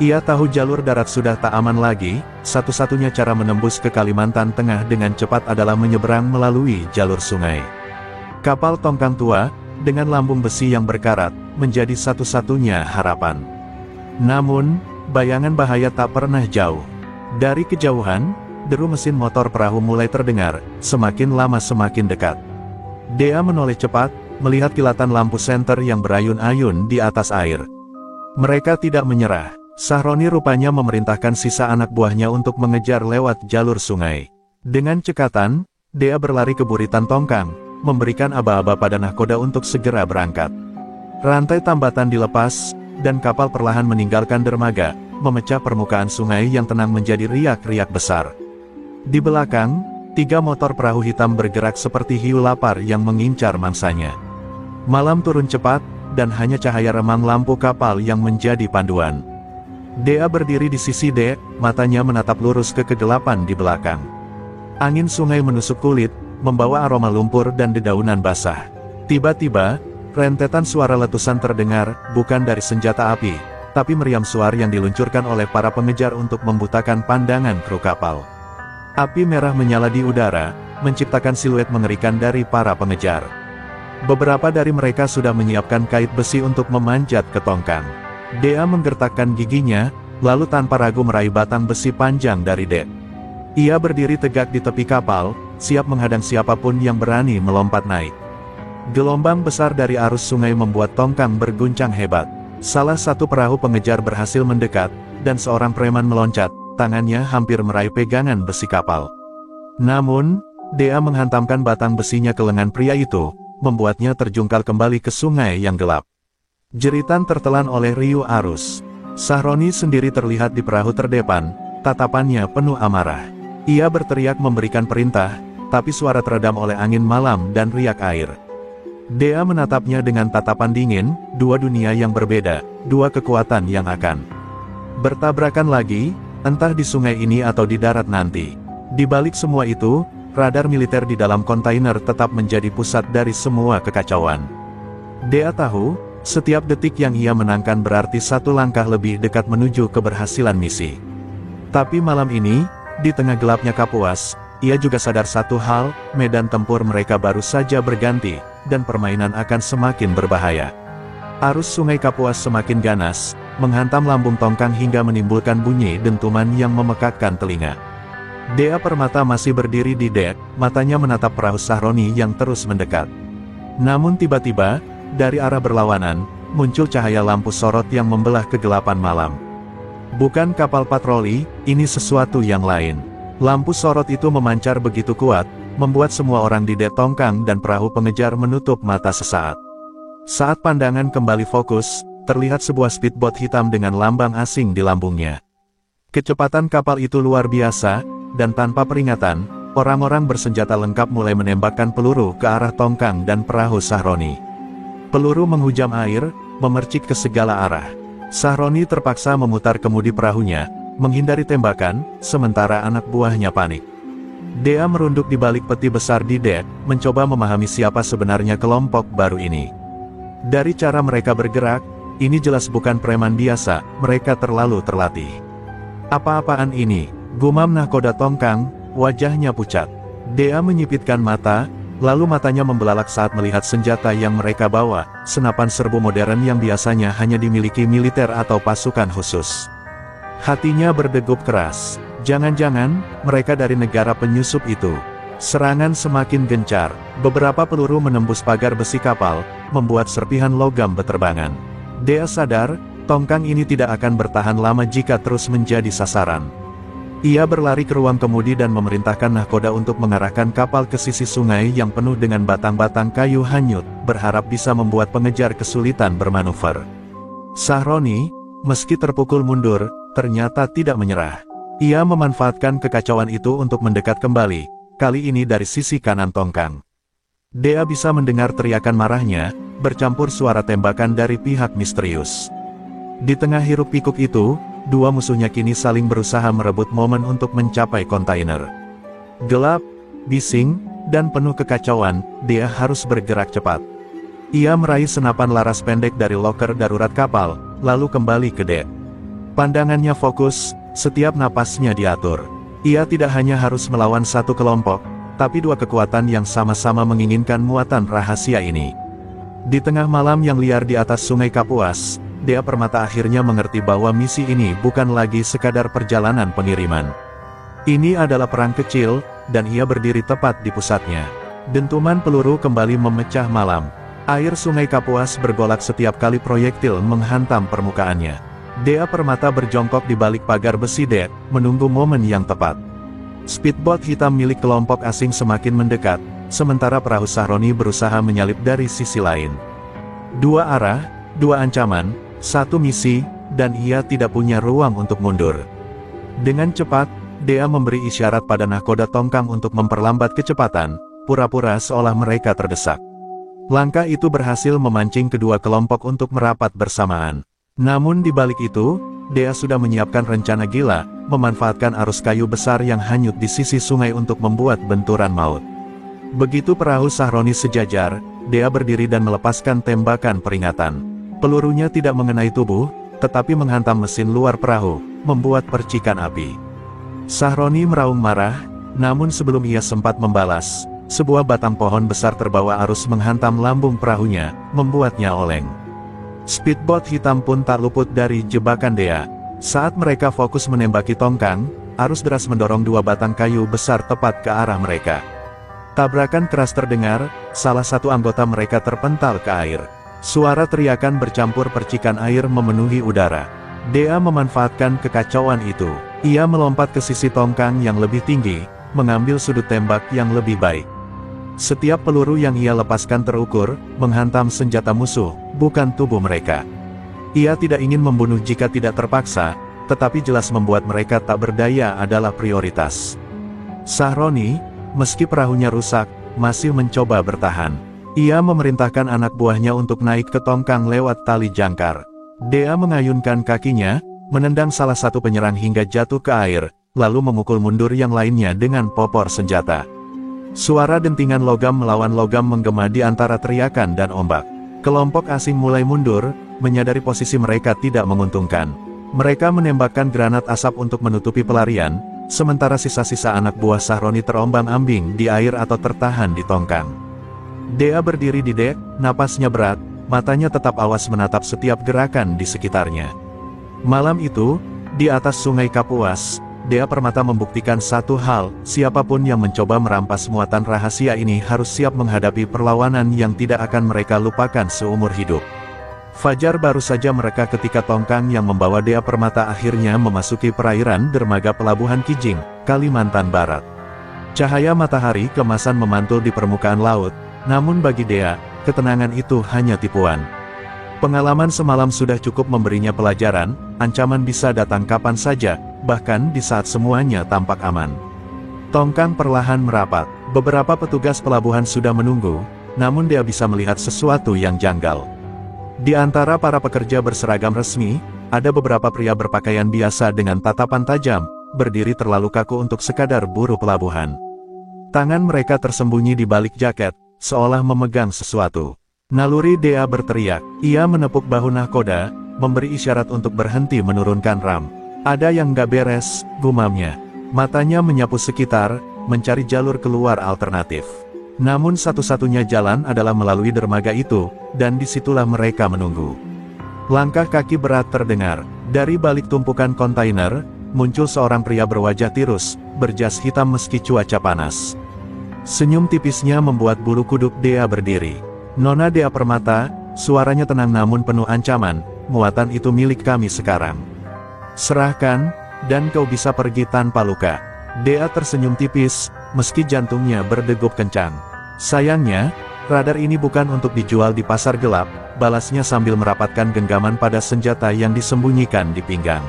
Ia tahu jalur darat sudah tak aman lagi, satu-satunya cara menembus ke Kalimantan Tengah dengan cepat adalah menyeberang melalui jalur sungai. Kapal tongkang tua, dengan lambung besi yang berkarat, menjadi satu-satunya harapan. Namun, bayangan bahaya tak pernah jauh. Dari kejauhan, deru mesin motor perahu mulai terdengar, semakin lama semakin dekat. Dea menoleh cepat, melihat kilatan lampu senter yang berayun-ayun di atas air. Mereka tidak menyerah. Sahroni rupanya memerintahkan sisa anak buahnya untuk mengejar lewat jalur sungai. Dengan cekatan, Dea berlari ke buritan tongkang, memberikan aba-aba pada nahkoda untuk segera berangkat. Rantai tambatan dilepas, dan kapal perlahan meninggalkan dermaga, memecah permukaan sungai yang tenang menjadi riak-riak besar. Di belakang, 3 motor perahu hitam bergerak seperti hiu lapar yang mengincar mangsanya. Malam turun cepat, dan hanya cahaya remang lampu kapal yang menjadi panduan. Dea berdiri di sisi dek, matanya menatap lurus ke kegelapan di belakang. Angin sungai menusuk kulit, membawa aroma lumpur dan dedaunan basah. Tiba-tiba, rentetan suara letusan terdengar, bukan dari senjata api, tapi meriam suar yang diluncurkan oleh para pengejar untuk membutakan pandangan kru kapal. Api merah menyala di udara, menciptakan siluet mengerikan dari para pengejar. Beberapa dari mereka sudah menyiapkan kait besi untuk memanjat ke tongkang. Dea menggertakkan giginya, lalu tanpa ragu meraih batang besi panjang dari dek. Ia berdiri tegak di tepi kapal, siap menghadang siapapun yang berani melompat naik. Gelombang besar dari arus sungai membuat tongkang berguncang hebat. Salah satu perahu pengejar berhasil mendekat, dan seorang preman meloncat, tangannya hampir meraih pegangan besi kapal. Namun, Dea menghantamkan batang besinya ke lengan pria itu, membuatnya terjungkal kembali ke sungai yang gelap. Jeritan tertelan oleh riuh arus. Sahroni sendiri terlihat di perahu terdepan, tatapannya penuh amarah. Ia berteriak memberikan perintah, tapi suara teredam oleh angin malam dan riak air. Dea menatapnya dengan tatapan dingin, 2 dunia yang berbeda, 2 kekuatan yang akan bertabrakan lagi, entah di sungai ini atau di darat nanti. Di balik semua itu, radar militer di dalam kontainer tetap menjadi pusat dari semua kekacauan. Dea tahu, setiap detik yang ia menangkan berarti 1 langkah lebih dekat menuju keberhasilan misi. Tapi malam ini, di tengah gelapnya Kapuas, ia juga sadar satu hal, medan tempur mereka baru saja berganti, dan permainan akan semakin berbahaya. Arus sungai Kapuas semakin ganas, menghantam lambung tongkang hingga menimbulkan bunyi dentuman yang memekakkan telinga. Dea Permata masih berdiri di dek, matanya menatap perahu Sahroni yang terus mendekat. Namun tiba-tiba, dari arah berlawanan, muncul cahaya lampu sorot yang membelah kegelapan malam. Bukan kapal patroli, ini sesuatu yang lain. Lampu sorot itu memancar begitu kuat, membuat semua orang di dek tongkang dan perahu pengejar menutup mata sesaat. Saat pandangan kembali fokus, terlihat sebuah speedboat hitam dengan lambang asing di lambungnya. Kecepatan kapal itu luar biasa, dan tanpa peringatan, orang-orang bersenjata lengkap mulai menembakkan peluru ke arah tongkang dan perahu Sahroni. Peluru menghujam air, memercik ke segala arah. Sahroni terpaksa memutar kemudi perahunya, menghindari tembakan, sementara anak buahnya panik. Dea merunduk di balik peti besar di dek, mencoba memahami siapa sebenarnya kelompok baru ini. Dari cara mereka bergerak, Ini jelas bukan preman biasa, mereka terlalu terlatih. Apa-apaan ini? Gumam nahkoda Tongkang, wajahnya pucat. Dea menyipitkan mata, lalu matanya membelalak saat melihat senjata yang mereka bawa, senapan serbu modern yang biasanya hanya dimiliki militer atau pasukan khusus. Hatinya berdegup keras. Jangan-jangan, mereka dari negara penyusup itu. Serangan semakin gencar, beberapa peluru menembus pagar besi kapal, membuat serpihan logam beterbangan. Dea sadar, Tongkang ini tidak akan bertahan lama jika terus menjadi sasaran. Ia berlari ke ruang kemudi dan memerintahkan nahkoda untuk mengarahkan kapal ke sisi sungai yang penuh dengan batang-batang kayu hanyut, berharap bisa membuat pengejar kesulitan bermanuver. Sahroni, meski terpukul mundur, ternyata tidak menyerah. Ia memanfaatkan kekacauan itu untuk mendekat kembali, kali ini dari sisi kanan Tongkang. Dea bisa mendengar teriakan marahnya, bercampur suara tembakan dari pihak misterius. Di tengah hiruk pikuk itu, dua musuhnya kini saling berusaha merebut momen untuk mencapai kontainer. Gelap, bising, dan penuh kekacauan, Dea harus bergerak cepat. Ia meraih senapan laras pendek dari loker darurat kapal, lalu kembali ke dek. Pandangannya fokus, setiap napasnya diatur. Ia tidak hanya harus melawan satu kelompok, tapi dua kekuatan yang sama-sama menginginkan muatan rahasia ini. Di tengah malam yang liar di atas sungai Kapuas, Dea Permata akhirnya mengerti bahwa misi ini bukan lagi sekadar perjalanan pengiriman. Ini adalah perang kecil, dan ia berdiri tepat di pusatnya. Dentuman peluru kembali memecah malam. Air sungai Kapuas bergolak setiap kali proyektil menghantam permukaannya. Dea Permata berjongkok di balik pagar besi dek, menunggu momen yang tepat. Speedboat hitam milik kelompok asing semakin mendekat, sementara perahu Sahroni berusaha menyalip dari sisi lain. Dua arah, dua ancaman, satu misi, dan ia tidak punya ruang untuk mundur. Dengan cepat, Dea memberi isyarat pada nahkoda Tongkang untuk memperlambat kecepatan, pura-pura seolah mereka terdesak. Langkah itu berhasil memancing kedua kelompok untuk merapat bersamaan. Namun di balik itu, Dea sudah menyiapkan rencana gila, memanfaatkan arus kayu besar yang hanyut di sisi sungai untuk membuat benturan maut. Begitu perahu Sahroni sejajar, Dea berdiri dan melepaskan tembakan peringatan. Pelurunya tidak mengenai tubuh, tetapi menghantam mesin luar perahu, membuat percikan api. Sahroni meraung marah, namun sebelum ia sempat membalas, sebuah batang pohon besar terbawa arus menghantam lambung perahunya, membuatnya oleng. Speedboat hitam pun tak luput dari jebakan Dea. Saat mereka fokus menembaki Tongkang, arus deras mendorong dua batang kayu besar tepat ke arah mereka. Tabrakan keras terdengar, salah satu anggota mereka terpental ke air. Suara teriakan bercampur percikan air memenuhi udara. Dea memanfaatkan kekacauan itu. Ia melompat ke sisi Tongkang yang lebih tinggi, mengambil sudut tembak yang lebih baik. Setiap peluru yang ia lepaskan terukur, menghantam senjata musuh, bukan tubuh mereka. Ia tidak ingin membunuh jika tidak terpaksa, tetapi jelas membuat mereka tak berdaya adalah prioritas. Sahroni, meski perahunya rusak, masih mencoba bertahan. Ia memerintahkan anak buahnya untuk naik ke Tongkang lewat tali jangkar. Dea mengayunkan kakinya, menendang salah satu penyerang hingga jatuh ke air, lalu memukul mundur yang lainnya dengan popor senjata. Suara dentingan logam melawan logam menggema di antara teriakan dan ombak. Kelompok asing mulai mundur, menyadari posisi mereka tidak menguntungkan. Mereka menembakkan granat asap untuk menutupi pelarian, sementara sisa-sisa anak buah Sahroni terombang-ambing di air atau tertahan di Tongkang. Dea berdiri di dek, napasnya berat, matanya tetap awas menatap setiap gerakan di sekitarnya. Malam itu, di atas sungai Kapuas, Dea Permata membuktikan satu hal, siapapun yang mencoba merampas muatan rahasia ini harus siap menghadapi perlawanan yang tidak akan mereka lupakan seumur hidup. Fajar baru saja mereka ketika Tongkang yang membawa Dea Permata akhirnya memasuki perairan dermaga Pelabuhan Kijing, Kalimantan Barat. Cahaya matahari kemasan memantul di permukaan laut, namun bagi Dea, ketenangan itu hanya tipuan. Pengalaman semalam sudah cukup memberinya pelajaran, ancaman bisa datang kapan saja, bahkan di saat semuanya tampak aman. Tongkang perlahan merapat, beberapa petugas pelabuhan sudah menunggu, namun Dea bisa melihat sesuatu yang janggal. Di antara para pekerja berseragam resmi, ada beberapa pria berpakaian biasa dengan tatapan tajam, berdiri terlalu kaku untuk sekadar buruh pelabuhan. Tangan mereka tersembunyi di balik jaket, seolah memegang sesuatu. Naluri Dea berteriak. Ia menepuk bahu nahkoda, memberi isyarat untuk berhenti menurunkan ram. Ada yang gak beres, gumamnya. Matanya menyapu sekitar, mencari jalur keluar alternatif. Namun satu-satunya jalan adalah melalui dermaga itu, dan disitulah mereka menunggu. Langkah kaki berat terdengar. Dari balik tumpukan kontainer, muncul seorang pria berwajah tirus, berjas hitam meski cuaca panas. Senyum tipisnya membuat bulu kuduk Dea berdiri. Nona Dea Permata, suaranya tenang namun penuh ancaman, muatan itu milik kami sekarang. Serahkan, dan kau bisa pergi tanpa luka. Dea tersenyum tipis, meski jantungnya berdegup kencang. Sayangnya, radar ini bukan untuk dijual di pasar gelap, balasnya sambil merapatkan genggaman pada senjata yang disembunyikan di pinggang.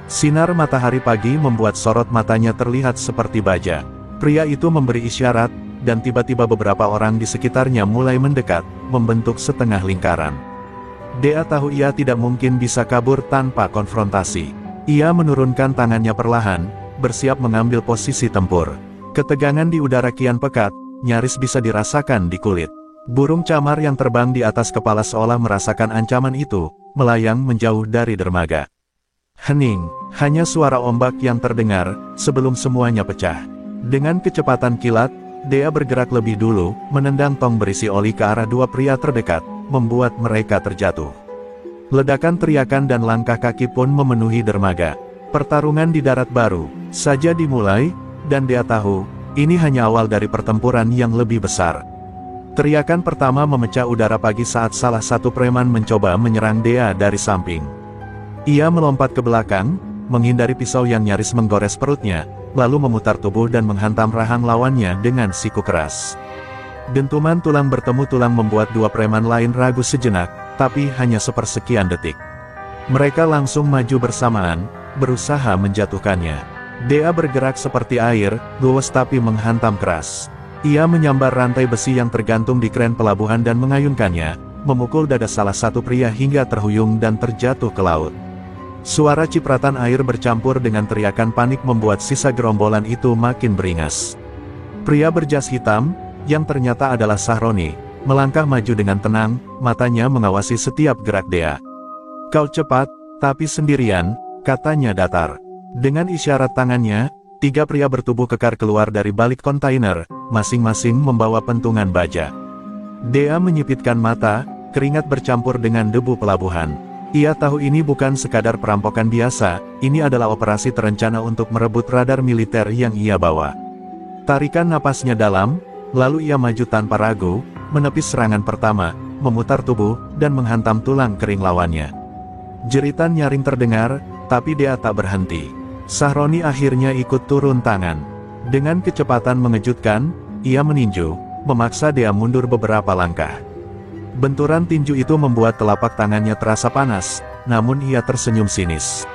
Sinar matahari pagi membuat sorot matanya terlihat seperti baja. Pria itu memberi isyarat, dan tiba-tiba beberapa orang di sekitarnya mulai mendekat, membentuk setengah lingkaran. Dea tahu ia tidak mungkin bisa kabur tanpa konfrontasi. Ia menurunkan tangannya perlahan, bersiap mengambil posisi tempur. Ketegangan di udara kian pekat, nyaris bisa dirasakan di kulit. Burung camar yang terbang di atas kepala seolah merasakan ancaman itu, melayang menjauh dari dermaga. Hening, hanya suara ombak yang terdengar, sebelum semuanya pecah. Dengan kecepatan kilat, Dea bergerak lebih dulu, menendang tong berisi oli ke arah dua pria terdekat, membuat mereka terjatuh. Ledakan teriakan dan langkah kaki pun memenuhi dermaga. Pertarungan di darat baru saja dimulai, dan Dea tahu, ini hanya awal dari pertempuran yang lebih besar. Teriakan pertama memecah udara pagi saat salah satu preman mencoba menyerang Dea dari samping. Ia melompat ke belakang, menghindari pisau yang nyaris menggores perutnya, lalu memutar tubuh dan menghantam rahang lawannya dengan siku keras. Dentuman tulang bertemu tulang membuat dua preman lain ragu sejenak, tapi hanya sepersekian detik. Mereka langsung maju bersamaan, berusaha menjatuhkannya. Dea bergerak seperti air, luwes tapi menghantam keras. Ia menyambar rantai besi yang tergantung di kren pelabuhan dan mengayunkannya, memukul dada salah satu pria hingga terhuyung dan terjatuh ke laut. Suara cipratan air bercampur dengan teriakan panik membuat sisa gerombolan itu makin beringas. Pria berjas hitam, yang ternyata adalah Sahroni, melangkah maju dengan tenang, matanya mengawasi setiap gerak Dea. Kau cepat, tapi sendirian, katanya datar. Dengan isyarat tangannya, tiga pria bertubuh kekar keluar dari balik kontainer, masing-masing membawa pentungan baja. Dea menyipitkan mata, keringat bercampur dengan debu pelabuhan. Ia tahu ini bukan sekadar perampokan biasa, ini adalah operasi terencana untuk merebut radar militer yang ia bawa. Tarikan napasnya dalam, lalu ia maju tanpa ragu, menepis serangan pertama, memutar tubuh, dan menghantam tulang kering lawannya. Jeritan nyaring terdengar, tapi Dea tak berhenti. Sahroni akhirnya ikut turun tangan. Dengan kecepatan mengejutkan, ia meninju, memaksa Dea mundur beberapa langkah. Benturan tinju itu membuat telapak tangannya terasa panas, namun ia tersenyum sinis.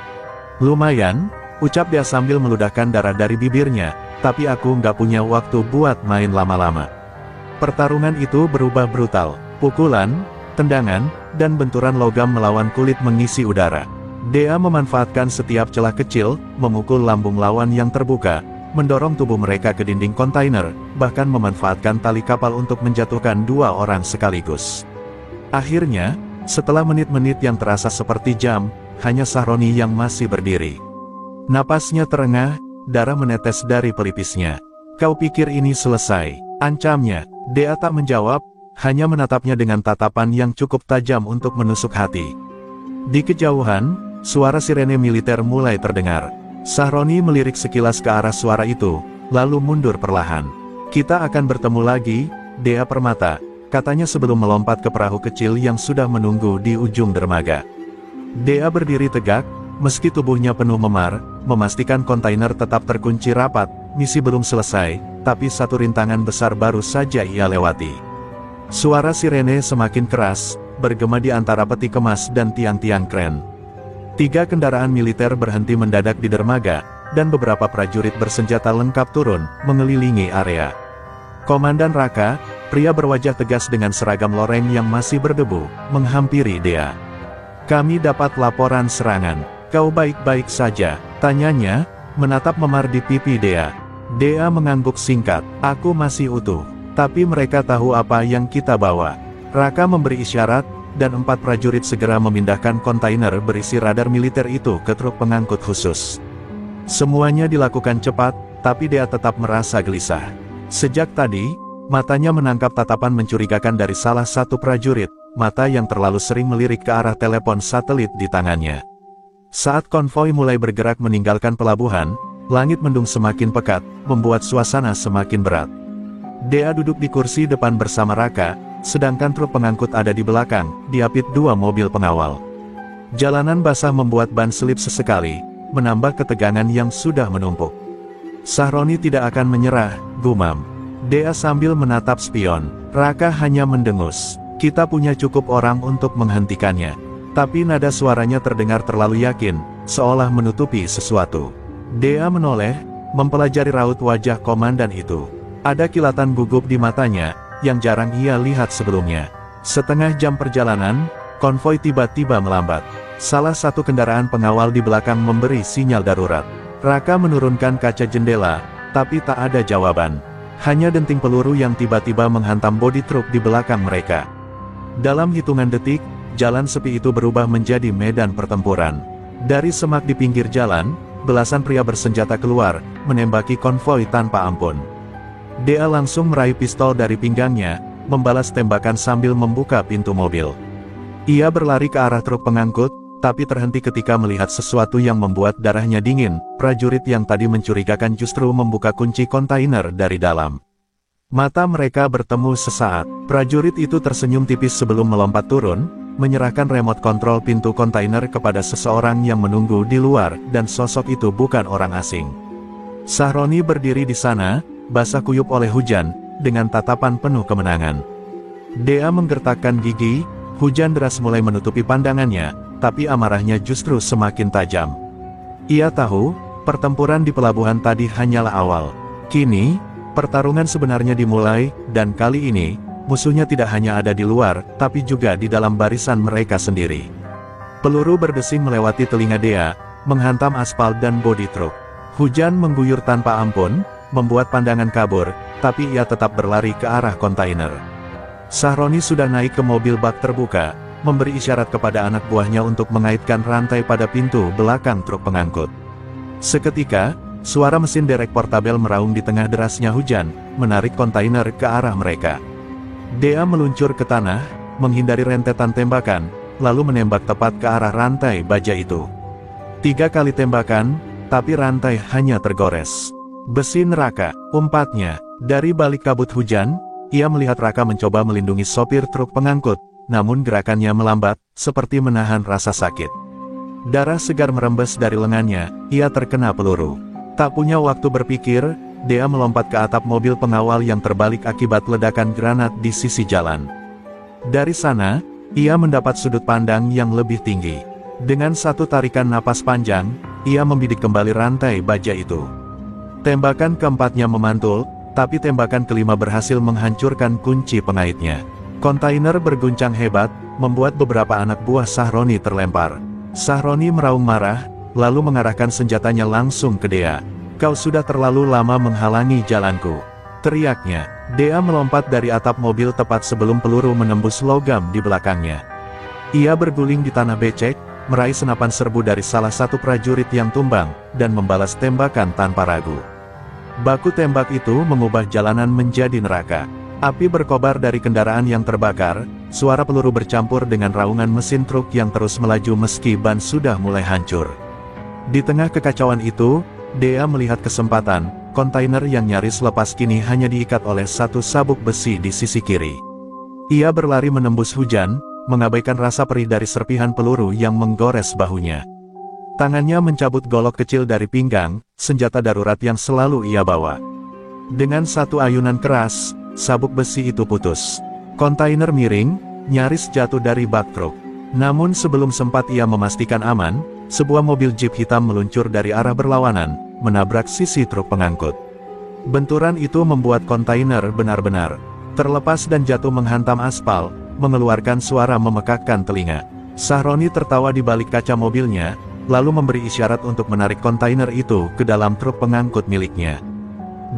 Lumayan, ucap Dea sambil meludahkan darah dari bibirnya, tapi aku nggak punya waktu buat main lama-lama. Pertarungan itu berubah brutal, pukulan, tendangan, dan benturan logam melawan kulit mengisi udara. Dea memanfaatkan setiap celah kecil, memukul lambung lawan yang terbuka, mendorong tubuh mereka ke dinding kontainer, bahkan memanfaatkan tali kapal untuk menjatuhkan dua orang sekaligus. Akhirnya, setelah menit-menit yang terasa seperti jam, hanya Sahroni yang masih berdiri. Napasnya terengah, darah menetes dari pelipisnya. Kau pikir ini selesai? Ancamnya. Dea tak menjawab, hanya menatapnya dengan tatapan yang cukup tajam untuk menusuk hati. Di kejauhan, suara sirene militer mulai terdengar. Sahroni melirik sekilas ke arah suara itu, lalu mundur perlahan. Kita akan bertemu lagi, Dea Permata, katanya sebelum melompat ke perahu kecil yang sudah menunggu di ujung dermaga. Dea berdiri tegak, meski tubuhnya penuh memar, memastikan kontainer tetap terkunci rapat. Misi belum selesai, tapi satu rintangan besar baru saja ia lewati. Suara sirene semakin keras, bergema di antara peti kemas dan tiang-tiang kren. Tiga kendaraan militer berhenti mendadak di dermaga, dan beberapa prajurit bersenjata lengkap turun, mengelilingi area. Komandan Raka, pria berwajah tegas dengan seragam loreng yang masih berdebu, menghampiri Dea. Kami dapat laporan serangan. Kau baik-baik saja? Tanyanya, menatap memar di pipi Dea. Dea mengangguk singkat. Aku masih utuh. Tapi mereka tahu apa yang kita bawa. Raka memberi isyarat, dan 4 prajurit segera memindahkan kontainer berisi radar militer itu ke truk pengangkut khusus. Semuanya dilakukan cepat, tapi Dea tetap merasa gelisah. Sejak tadi, matanya menangkap tatapan mencurigakan dari salah satu prajurit, mata yang terlalu sering melirik ke arah telepon satelit di tangannya. Saat konvoi mulai bergerak meninggalkan pelabuhan, langit mendung semakin pekat, membuat suasana semakin berat. Dea duduk di kursi depan bersama Raka, sedangkan truk pengangkut ada di belakang, diapit 2 mobil pengawal. Jalanan basah membuat ban selip sesekali, menambah ketegangan yang sudah menumpuk. Sahroni tidak akan menyerah, gumam Dea sambil menatap spion. Raka hanya mendengus. Kita punya cukup orang untuk menghentikannya. Tapi nada suaranya terdengar terlalu yakin, seolah menutupi sesuatu. Dea menoleh, mempelajari raut wajah komandan itu. Ada kilatan gugup di matanya, yang jarang ia lihat sebelumnya. Setengah jam perjalanan, konvoi tiba-tiba melambat. Salah satu kendaraan pengawal di belakang memberi sinyal darurat. Raka menurunkan kaca jendela, tapi tak ada jawaban. Hanya denting peluru yang tiba-tiba menghantam bodi truk di belakang mereka. Dalam hitungan detik, jalan sepi itu berubah menjadi medan pertempuran. Dari semak di pinggir jalan, belasan pria bersenjata keluar, menembaki konvoi tanpa ampun. Dea langsung meraih pistol dari pinggangnya, membalas tembakan sambil membuka pintu mobil. Ia berlari ke arah truk pengangkut, tapi terhenti ketika melihat sesuatu yang membuat darahnya dingin. Prajurit yang tadi mencurigakan justru membuka kunci kontainer dari dalam. Mata mereka bertemu sesaat. Prajurit itu tersenyum tipis sebelum melompat turun, menyerahkan remote kontrol pintu kontainer kepada seseorang yang menunggu di luar, dan sosok itu bukan orang asing. Sahroni berdiri di sana, basah kuyup oleh hujan, dengan tatapan penuh kemenangan. Dea menggertakkan gigi, hujan deras mulai menutupi pandangannya, tapi amarahnya justru semakin tajam. Ia tahu, pertempuran di pelabuhan tadi hanyalah awal. Kini, pertarungan sebenarnya dimulai, dan kali ini, musuhnya tidak hanya ada di luar, tapi juga di dalam barisan mereka sendiri. Peluru berdesing melewati telinga Dea, menghantam aspal dan bodi truk. Hujan mengguyur tanpa ampun, membuat pandangan kabur, tapi ia tetap berlari ke arah kontainer. Sahroni sudah naik ke mobil bak terbuka, memberi isyarat kepada anak buahnya untuk mengaitkan rantai pada pintu belakang truk pengangkut. Seketika, suara mesin derek portabel meraung di tengah derasnya hujan, menarik kontainer ke arah mereka. Dea meluncur ke tanah, menghindari rentetan tembakan, lalu menembak tepat ke arah rantai baja itu. 3 kali tembakan, tapi rantai hanya tergores. Besi neraka, umpatnya. Dari balik kabut hujan, ia melihat Raka mencoba melindungi sopir truk pengangkut, namun gerakannya melambat, seperti menahan rasa sakit. Darah segar merembes dari lengannya, ia terkena peluru. Tak punya waktu berpikir, Dea melompat ke atap mobil pengawal yang terbalik akibat ledakan granat di sisi jalan. Dari sana, ia mendapat sudut pandang yang lebih tinggi. Dengan satu tarikan napas panjang, ia membidik kembali rantai baja itu. Tembakan keempatnya memantul, tapi tembakan kelima berhasil menghancurkan kunci pengaitnya. Kontainer berguncang hebat, membuat beberapa anak buah Sahroni terlempar. Sahroni meraung marah, lalu mengarahkan senjatanya langsung ke Dea. "Kau sudah terlalu lama menghalangi jalanku," teriaknya. Dea melompat dari atap mobil tepat sebelum peluru menembus logam di belakangnya. Ia berguling di tanah becek, meraih senapan serbu dari salah satu prajurit yang tumbang, dan membalas tembakan tanpa ragu. Baku tembak itu mengubah jalanan menjadi neraka. Api berkobar dari kendaraan yang terbakar, suara peluru bercampur dengan raungan mesin truk yang terus melaju meski ban sudah mulai hancur. Di tengah kekacauan itu, Dea melihat kesempatan. Kontainer yang nyaris lepas kini hanya diikat oleh satu sabuk besi di sisi kiri. Ia berlari menembus hujan, mengabaikan rasa perih dari serpihan peluru yang menggores bahunya. Tangannya mencabut golok kecil dari pinggang, senjata darurat yang selalu ia bawa. Dengan satu ayunan keras, sabuk besi itu putus. Kontainer miring, nyaris jatuh dari bak truk. Namun sebelum sempat ia memastikan aman, sebuah mobil jeep hitam meluncur dari arah berlawanan, menabrak sisi truk pengangkut. Benturan itu membuat kontainer benar-benar terlepas dan jatuh menghantam aspal, mengeluarkan suara memekakkan telinga. Sahroni tertawa di balik kaca mobilnya, lalu memberi isyarat untuk menarik kontainer itu ke dalam truk pengangkut miliknya.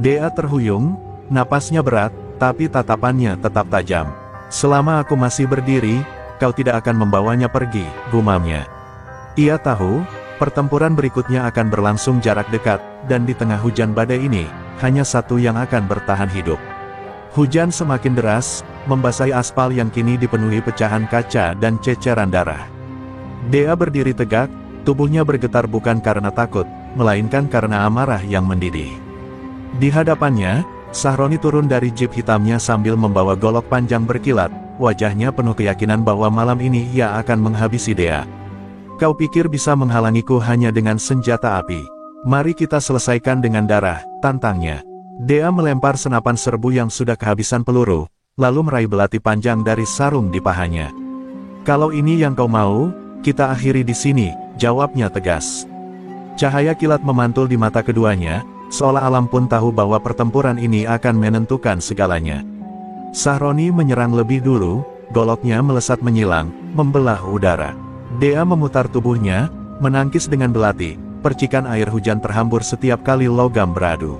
Dea terhuyung, napasnya berat, tapi tatapannya tetap tajam. Selama aku masih berdiri, kau tidak akan membawanya pergi, gumamnya. Ia tahu, pertempuran berikutnya akan berlangsung jarak dekat, dan di tengah hujan badai ini, hanya satu yang akan bertahan hidup. Hujan semakin deras, membasahi aspal yang kini dipenuhi pecahan kaca dan ceceran darah. Dea berdiri tegak, tubuhnya bergetar bukan karena takut, melainkan karena amarah yang mendidih. Di hadapannya, Sahroni turun dari jeep hitamnya sambil membawa golok panjang berkilat, wajahnya penuh keyakinan bahwa malam ini ia akan menghabisi Dea. Kau pikir bisa menghalangiku hanya dengan senjata api? Mari kita selesaikan dengan darah, tantangnya. Dea melempar senapan serbu yang sudah kehabisan peluru, lalu meraih belati panjang dari sarung di pahanya. Kalau ini yang kau mau, kita akhiri di sini, jawabnya tegas. Cahaya kilat memantul di mata keduanya, seolah alam pun tahu bahwa pertempuran ini akan menentukan segalanya. Sahroni menyerang lebih dulu, goloknya melesat menyilang, membelah udara. Dea memutar tubuhnya, menangkis dengan belati, percikan air hujan terhambur setiap kali logam beradu.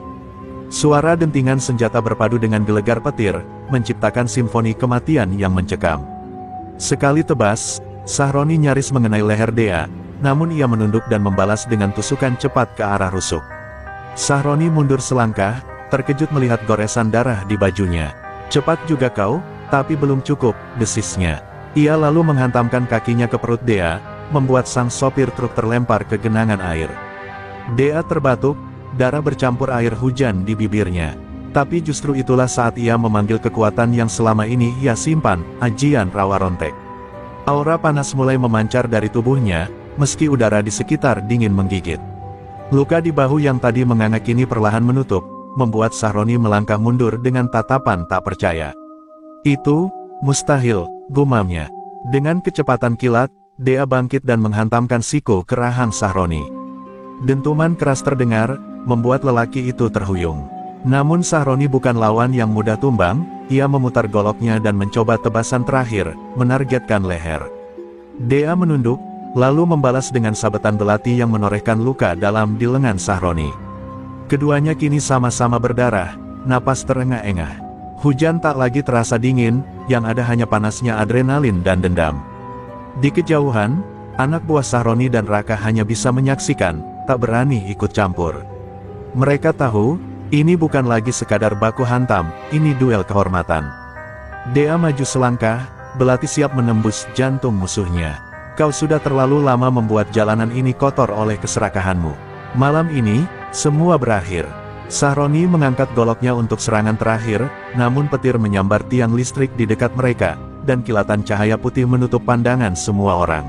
Suara dentingan senjata berpadu dengan gelegar petir, menciptakan simfoni kematian yang mencekam. Sekali tebas, Sahroni nyaris mengenai leher Dea, namun ia menunduk dan membalas dengan tusukan cepat ke arah rusuk. Sahroni mundur selangkah, terkejut melihat goresan darah di bajunya. Cepat juga kau, tapi belum cukup, desisnya. Ia lalu menghantamkan kakinya ke perut Dea, membuat sang sopir truk terlempar ke genangan air. Dea terbatuk, darah bercampur air hujan di bibirnya. Tapi justru itulah saat ia memanggil kekuatan yang selama ini ia simpan, ajian rawa rontek. Aura panas mulai memancar dari tubuhnya, meski udara di sekitar dingin menggigit. Luka di bahu yang tadi menganga kini perlahan menutup, membuat Sahroni melangkah mundur dengan tatapan tak percaya. Itu mustahil, gumamnya. Dengan kecepatan kilat, Dea bangkit dan menghantamkan siku ke rahang Sahroni. Dentuman keras terdengar, membuat lelaki itu terhuyung. Namun Sahroni bukan lawan yang mudah tumbang, ia memutar goloknya dan mencoba tebasan terakhir, menargetkan leher. Dea menunduk, lalu membalas dengan sabetan belati yang menorehkan luka dalam di lengan Sahroni. Keduanya kini sama-sama berdarah, napas terengah-engah. Hujan tak lagi terasa dingin, yang ada hanya panasnya adrenalin dan dendam. Di kejauhan, anak buah Sahroni dan Raka hanya bisa menyaksikan, tak berani ikut campur. Mereka tahu, ini bukan lagi sekadar baku hantam, ini duel kehormatan. Dea maju selangkah, belati siap menembus jantung musuhnya. Kau sudah terlalu lama membuat jalanan ini kotor oleh keserakahanmu. Malam ini, semua berakhir. Sahroni mengangkat goloknya untuk serangan terakhir, namun petir menyambar tiang listrik di dekat mereka, dan kilatan cahaya putih menutup pandangan semua orang.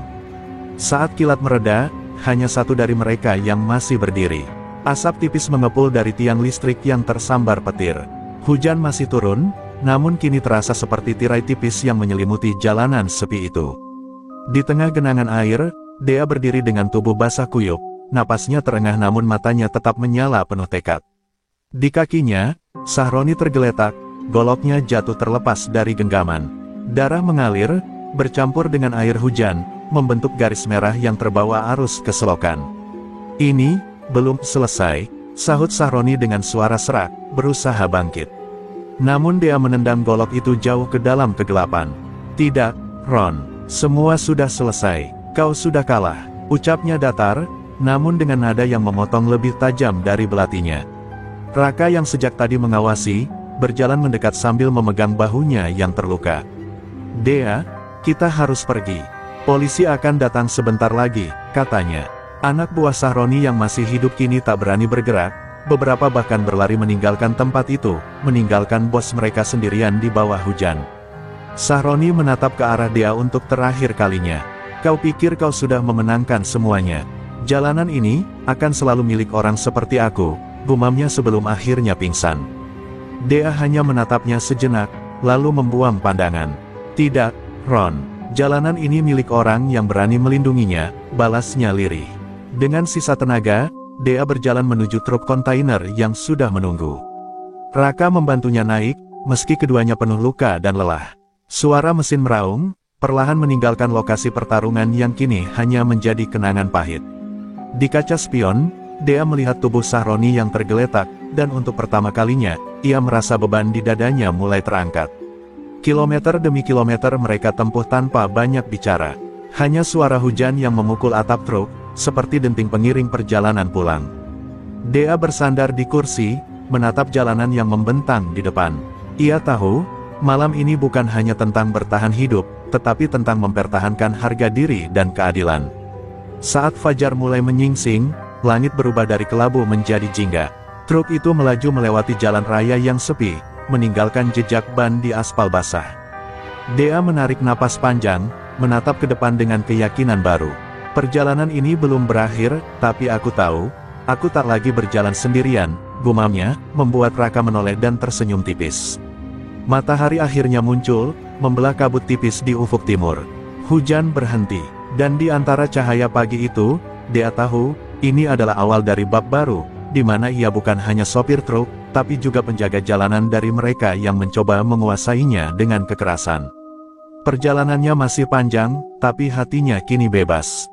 Saat kilat mereda, hanya satu dari mereka yang masih berdiri. Asap tipis mengepul dari tiang listrik yang tersambar petir. Hujan masih turun, namun kini terasa seperti tirai tipis yang menyelimuti jalanan sepi itu. Di tengah genangan air, Dea berdiri dengan tubuh basah kuyup, napasnya terengah namun matanya tetap menyala penuh tekad. Di kakinya, Sahroni tergeletak, goloknya jatuh terlepas dari genggaman. Darah mengalir, bercampur dengan air hujan, membentuk garis merah yang terbawa arus ke selokan. Ini, belum selesai, sahut Sahroni dengan suara serak, berusaha bangkit. Namun Dea menendang golok itu jauh ke dalam kegelapan. Tidak, Ron. Semua sudah selesai, kau sudah kalah, ucapnya datar, namun dengan nada yang memotong lebih tajam dari belatinya. Raka yang sejak tadi mengawasi, berjalan mendekat sambil memegang bahunya yang terluka. Dea, kita harus pergi. Polisi akan datang sebentar lagi, katanya. Anak buah Sahroni yang masih hidup kini tak berani bergerak, beberapa bahkan berlari meninggalkan tempat itu, meninggalkan bos mereka sendirian di bawah hujan. Sahroni menatap ke arah Dea untuk terakhir kalinya. Kau pikir kau sudah memenangkan semuanya? Jalanan ini akan selalu milik orang seperti aku, gumamnya sebelum akhirnya pingsan. Dea hanya menatapnya sejenak, lalu membuang pandangan. Tidak, Ron. Jalanan ini milik orang yang berani melindunginya, balasnya lirih. Dengan sisa tenaga, Dea berjalan menuju truk kontainer yang sudah menunggu. Raka membantunya naik, meski keduanya penuh luka dan lelah. Suara mesin meraung, perlahan meninggalkan lokasi pertarungan yang kini hanya menjadi kenangan pahit. Di kaca spion, Dea melihat tubuh Sahroni yang tergeletak, dan untuk pertama kalinya, ia merasa beban di dadanya mulai terangkat. Kilometer demi kilometer mereka tempuh tanpa banyak bicara. Hanya suara hujan yang memukul atap truk, seperti denting pengiring perjalanan pulang. Dea bersandar di kursi, menatap jalanan yang membentang di depan. Ia tahu, malam ini bukan hanya tentang bertahan hidup, tetapi tentang mempertahankan harga diri dan keadilan. Saat fajar mulai menyingsing, langit berubah dari kelabu menjadi jingga. Truk itu melaju melewati jalan raya yang sepi, meninggalkan jejak ban di aspal basah. Dea menarik napas panjang, menatap ke depan dengan keyakinan baru. Perjalanan ini belum berakhir, tapi aku tahu, aku tak lagi berjalan sendirian, gumamnya, membuat Raka menoleh dan tersenyum tipis. Matahari akhirnya muncul, membelah kabut tipis di ufuk timur. Hujan berhenti, dan di antara cahaya pagi itu, Dea tahu, ini adalah awal dari bab baru, di mana ia bukan hanya sopir truk, tapi juga penjaga jalanan dari mereka yang mencoba menguasainya dengan kekerasan. Perjalanannya masih panjang, tapi hatinya kini bebas.